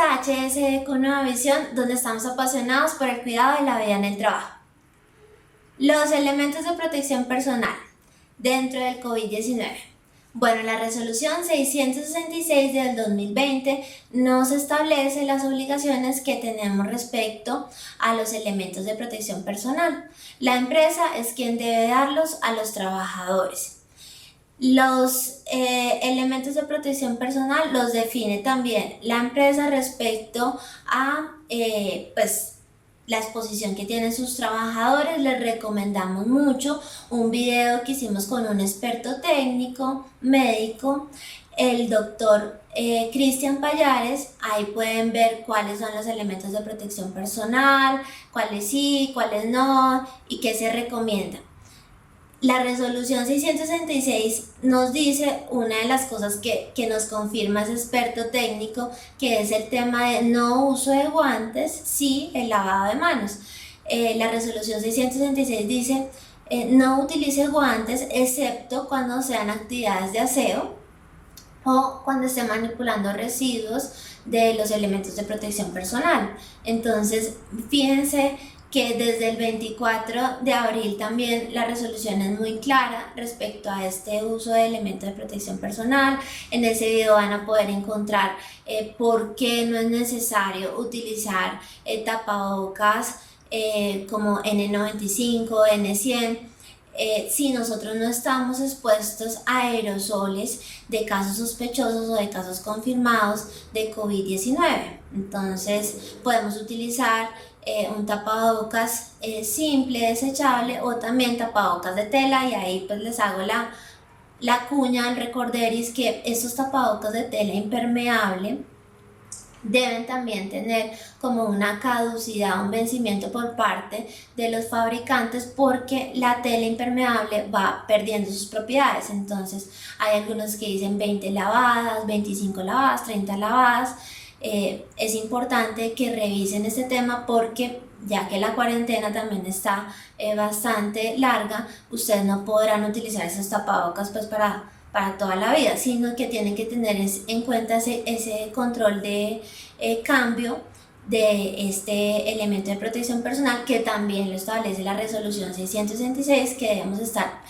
a HSE con Nueva Visión, donde estamos apasionados por el cuidado de la vida en el trabajo. Los elementos de protección personal dentro del COVID-19. Bueno, la resolución 666 del 2020 nos establece las obligaciones que tenemos respecto a los elementos de protección personal. La empresa es quien debe darlos a los trabajadores. Los elementos de protección personal los define también la empresa respecto a la exposición que tienen sus trabajadores. Les recomendamos mucho un video que hicimos con un experto técnico, médico, el doctor Cristian Payares. Ahí pueden ver cuáles son los elementos de protección personal, cuáles sí, cuáles no y qué se recomienda. La resolución 666 nos dice una de las cosas que nos confirma ese experto técnico, que es el tema de no uso de guantes, sí el lavado de manos. La resolución 666 dice no utilice guantes excepto cuando sean actividades de aseo o cuando esté manipulando residuos de los elementos de protección personal. Entonces, fíjense que desde el 24 de abril también la resolución es muy clara respecto a este uso de elementos de protección personal. En ese video van a poder encontrar por qué no es necesario utilizar tapabocas como N95, N100, si nosotros no estamos expuestos a aerosoles de casos sospechosos o de casos confirmados de COVID-19. Entonces podemos utilizar un tapabocas simple, desechable, o también tapabocas de tela, y ahí pues les hago la cuña al recorderis que estos tapabocas de tela impermeable deben también tener como una caducidad, un vencimiento por parte de los fabricantes, porque la tela impermeable va perdiendo sus propiedades. Entonces hay algunos que dicen 20 lavadas, 25 lavadas, 30 lavadas. Es importante que revisen este tema, porque ya que la cuarentena también está bastante larga, ustedes no podrán utilizar esos tapabocas pues para toda la vida, sino que tienen que tener en cuenta ese control de cambio de este elemento de protección personal, que también lo establece la resolución 666, que debemos estar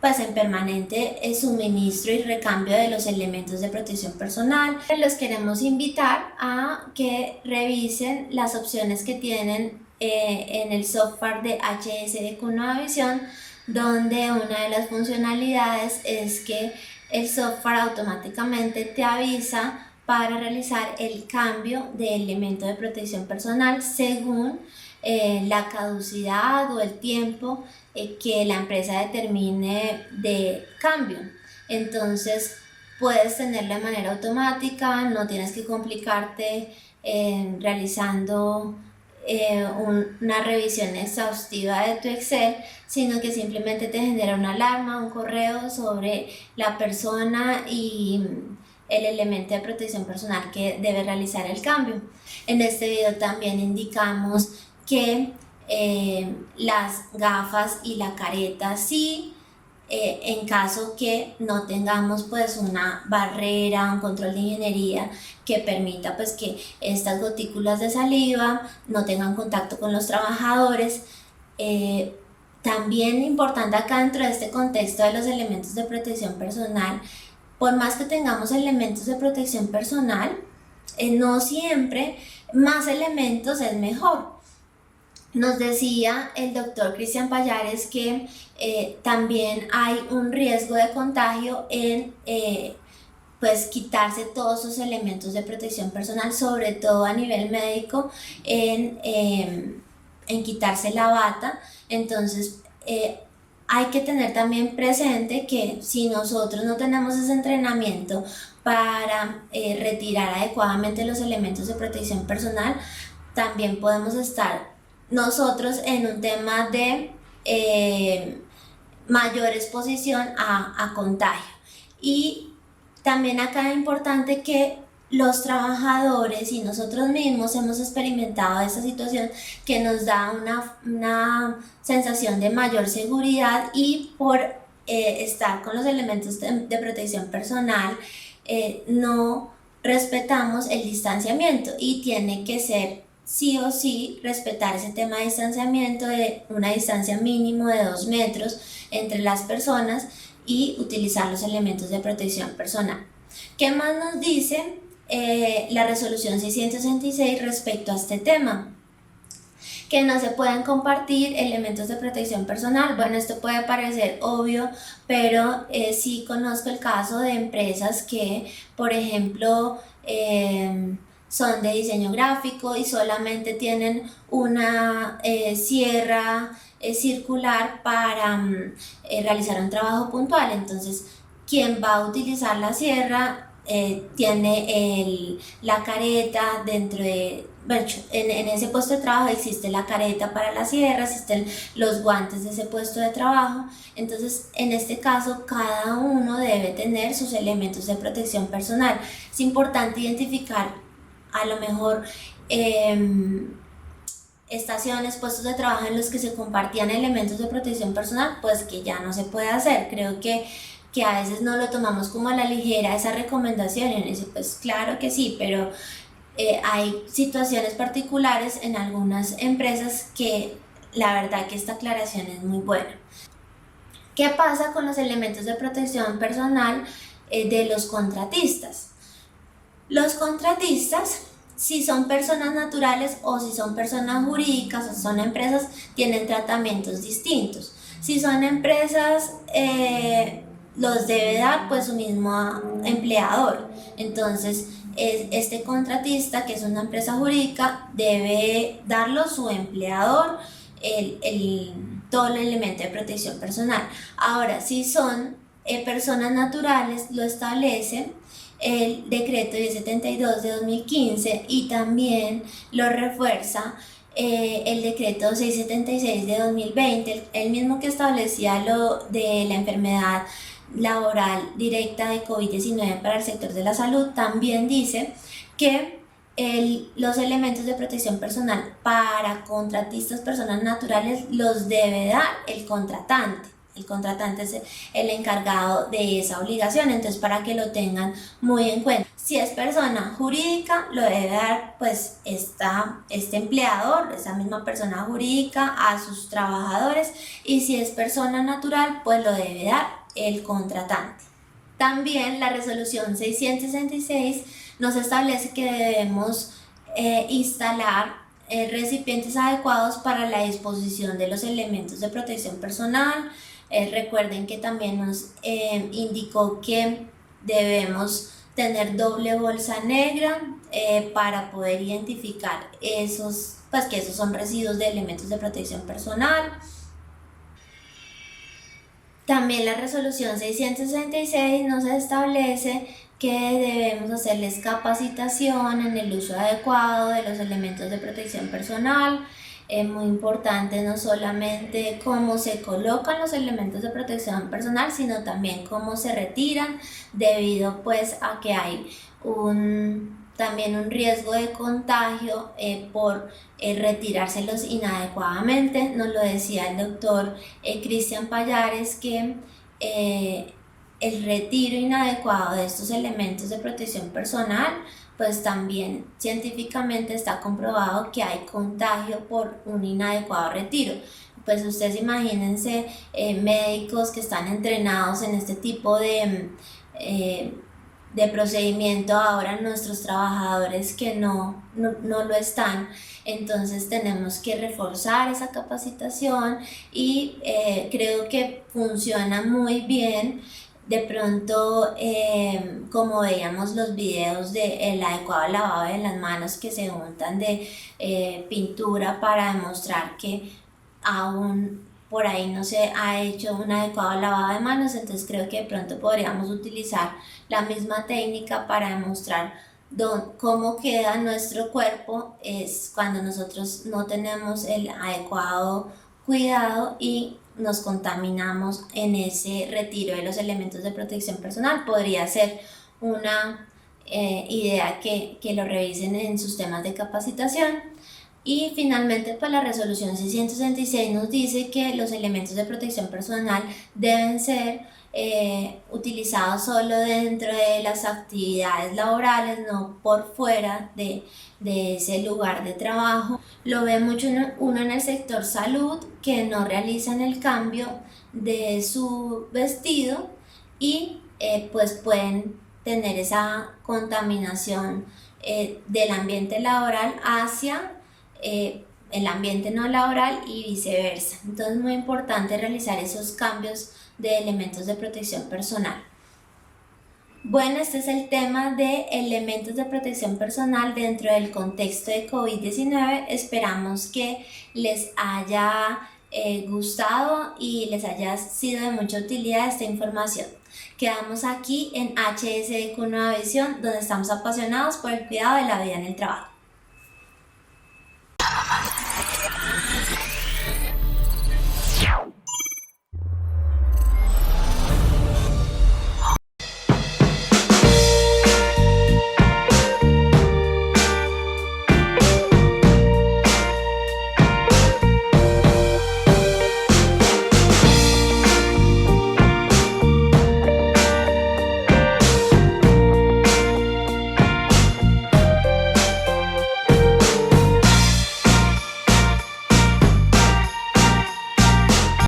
pues en permanente suministro y recambio de los elementos de protección personal. Los queremos invitar a que revisen las opciones que tienen en el software de HSE con Nueva Visión, donde una de las funcionalidades es que el software automáticamente te avisa para realizar el cambio de elemento de protección personal según la caducidad o el tiempo que la empresa determine de cambio. Entonces puedes tenerlo de manera automática, no tienes que complicarte realizando una revisión exhaustiva de tu Excel, sino que simplemente te genera una alarma, un correo sobre la persona y el elemento de protección personal que debe realizar el cambio. En este video también indicamos que las gafas y la careta sí, en caso que no tengamos pues una barrera, un control de ingeniería que permita pues que estas gotículas de saliva no tengan contacto con los trabajadores. También importante acá dentro de este contexto de los elementos de protección personal, por más que tengamos elementos de protección personal, no siempre más elementos es mejor. Nos decía el doctor Cristian Payares que también hay un riesgo de contagio en pues quitarse todos esos elementos de protección personal, sobre todo a nivel médico, en quitarse la bata. Entonces hay que tener también presente que si nosotros no tenemos ese entrenamiento para retirar adecuadamente los elementos de protección personal, también podemos estar nosotros en un tema de mayor exposición a contagio. Y también acá es importante que los trabajadores y nosotros mismos hemos experimentado esta situación que nos da una sensación de mayor seguridad, y por estar con los elementos de protección personal no respetamos el distanciamiento y tiene que ser sí o sí respetar ese tema de distanciamiento de una distancia mínimo de 2 metros entre las personas y utilizar los elementos de protección personal. ¿Qué más nos dice la resolución 666 respecto a este tema? Que no se pueden compartir elementos de protección personal. Bueno, esto puede parecer obvio, pero sí conozco el caso de empresas que, por ejemplo, son de diseño gráfico y solamente tienen una sierra circular para realizar un trabajo puntual. Entonces, quien va a utilizar la sierra tiene la careta dentro de... Bueno, en ese puesto de trabajo existe la careta para la sierra, existen los guantes de ese puesto de trabajo. Entonces, en este caso, cada uno debe tener sus elementos de protección personal. Es importante identificar a lo mejor estaciones, puestos de trabajo en los que se compartían elementos de protección personal, pues que ya no se puede hacer. Creo que a veces no lo tomamos como a la ligera esa recomendación y uno dice, pues claro que sí, pero hay situaciones particulares en algunas empresas que la verdad que esta aclaración es muy buena. ¿Qué pasa con los elementos de protección personal de los contratistas? Los contratistas, si son personas naturales o si son personas jurídicas o son empresas, tienen tratamientos distintos. Si son empresas, los debe dar pues su mismo empleador. Entonces, este contratista, que es una empresa jurídica, debe darlo su empleador todo el elemento de protección personal. Ahora, si son personas naturales, lo establece el decreto 1072 de 2015 y también lo refuerza el decreto 676 de 2020, el mismo que establecía lo de la enfermedad laboral directa de COVID-19 para el sector de la salud. También dice que los elementos de protección personal para contratistas, personas naturales, los debe dar el contratante. El contratante es el encargado de esa obligación, entonces para que lo tengan muy en cuenta. Si es persona jurídica, lo debe dar pues este empleador, esa misma persona jurídica, a sus trabajadores, y si es persona natural, pues lo debe dar el contratante. También la resolución 666 nos establece que debemos instalar recipientes adecuados para la disposición de los elementos de protección personal. Recuerden que también nos indicó que debemos tener doble bolsa negra para poder identificar que esos son residuos de elementos de protección personal. También la resolución 666 nos establece que debemos hacerles capacitación en el uso adecuado de los elementos de protección personal. Es muy importante no solamente cómo se colocan los elementos de protección personal, sino también cómo se retiran, debido pues a que hay también un riesgo de contagio por retirárselos inadecuadamente. Nos lo decía el doctor Cristian Pallares, que el retiro inadecuado de estos elementos de protección personal, pues también científicamente está comprobado que hay contagio por un inadecuado retiro. Pues ustedes imagínense médicos que están entrenados en este tipo de procedimiento, ahora nuestros trabajadores que no lo están. Entonces tenemos que reforzar esa capacitación y creo que funciona muy bien. De pronto, como veíamos los videos del adecuado lavado de las manos, que se untan de pintura para demostrar que aún por ahí no se ha hecho un adecuado lavado de manos, entonces creo que de pronto podríamos utilizar la misma técnica para demostrar cómo queda nuestro cuerpo cuando nosotros no tenemos el adecuado cuidado y nos contaminamos en ese retiro de los elementos de protección personal. Podría ser una idea que lo revisen en sus temas de capacitación. Y finalmente, pues la resolución 666 nos dice que los elementos de protección personal deben ser utilizados solo dentro de las actividades laborales, no por fuera de ese lugar de trabajo. Lo ve mucho uno en el sector salud, que no realizan el cambio de su vestido y pues pueden tener esa contaminación del ambiente laboral hacia el ambiente no laboral y viceversa. Entonces es muy importante realizar esos cambios de elementos de protección personal. Bueno, este es el tema de elementos de protección personal dentro del contexto de COVID-19. Esperamos que les haya gustado y les haya sido de mucha utilidad esta información. Quedamos aquí en HSEQ Nueva Visión, donde estamos apasionados por el cuidado de la vida en el trabajo.